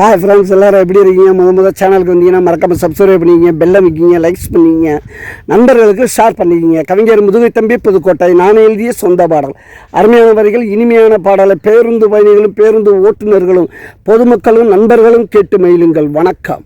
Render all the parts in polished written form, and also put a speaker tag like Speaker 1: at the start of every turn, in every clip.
Speaker 1: Hi friends, எல்லோரும் எப்படி இருக்கீங்க? முதல் சேனலுக்கு வந்தீங்கன்னா மறக்காமல் சப்ஸ்கிரைப் பண்ணிக்கிங்க, பெல்லை வைக்கிங்க, லைக்ஸ் பண்ணிக்கிங்க, நண்பர்களுக்கு ஷேர் பண்ணிக்கிங்க. கவிஞர் முதுகை தம்பி புதுக்கோட்டை. நான் எழுதிய சொந்த பாடல். அருமையான வரிகள், இனிமையான பாடலை பேருந்து பயணிகளும் பேருந்து ஓட்டுநர்களும் பொதுமக்களும் நண்பர்களும் கேட்டு மகிழுங்கள். வணக்கம்.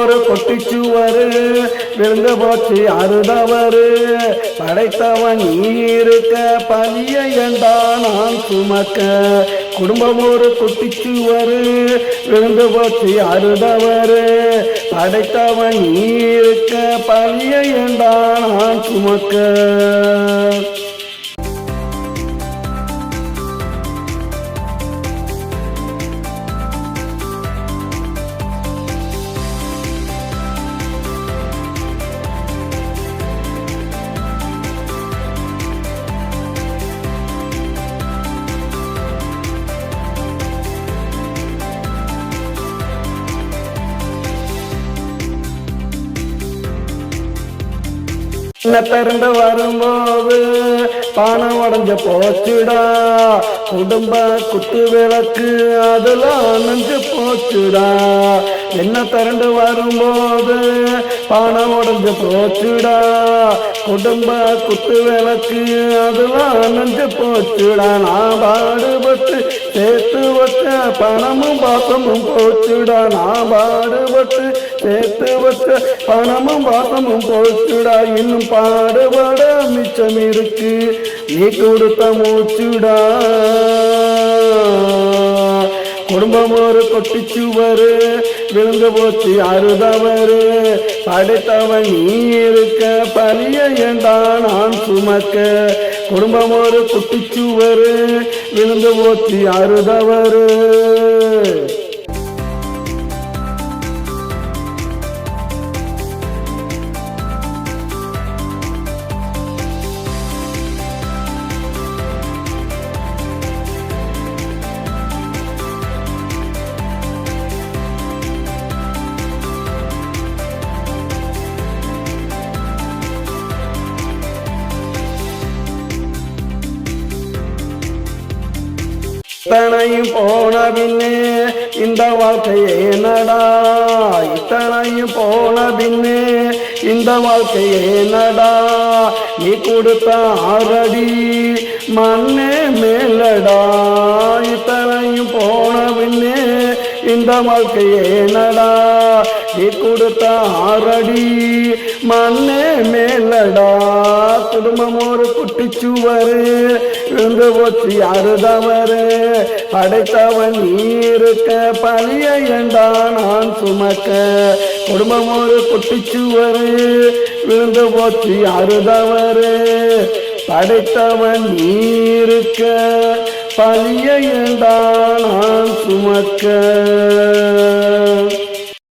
Speaker 1: ஒரு கொட்டிச்சுவரு விழுந்து போச்சு அறுதவரு படைத்தவன் நீ இருக்க பழிய ஏண்டா நான் சுமக்க. குடும்பம் ஒரு கொட்டிச்சுவரு விழுந்து போச்சு அறுதவரு படைத்தவன் நீ இருக்க பழிய ஏண்டா நான் சுமக்க. திறந்து வரும்போது பணம் உடஞ்ச போச்சுடா, குடும்ப குத்து விளக்கு அதுல அணைஞ்சு போச்சுடா. என்ன திறந்து வரும்போது பணம் உடஞ்சு போச்சுடா, குடும்ப குத்து விளக்கு அதுல அணைஞ்சு போச்சுடா. நான் பாடுபட்டு சேர்த்து வச்ச பணமும் பாசமும் போச்சுடா. நான் பாடுபட்டு சேர்த்து வச்ச பணமும் பாசமும் போச்சுடா. இன்னும் பாடுபட மிச்சம் இருக்கு, நீ கொடுத்த மூச்சுடா. குடும்பம் ஒரு கொட்டிச்சுவரு விழுந்து போச்சு அறுதவரு படைத்தவன் நீ இருக்க பழிய ஏண்டா நான் சுமக்க. குடும்பம் ஒரு கொட்டிச்சுவரு விழுந்து போச்சு அறுதவரு. இத்தனையும் போன பின்னே இந்த வாழ்க்கையே நடா, இத்தனையும் போன பின்னே இந்த வாழ்க்கையே நடா. நீ கொடுத்த ஆறடி மண்ணே மேலடா, இத்தனையும் போன பின்னே இந்த வாழ்க்கையே நடா. நீ கொடுத்த ஆறடி மண்ணே மேலடா. குடும்பம் ஒரு குட்டிச்சுவரு விழுந்து போச்சு அறுதவரு படைத்தவன் நீ இருக்க பழிய ஏண்டா நான் சுமக்க. குடும்பம் ஒரு குட்டிச்சுவரு விழுந்து போச்சு அறுதவரு படைத்தவன் நீ இருக்க பழிய ஏண்டா நான் சுமக்க.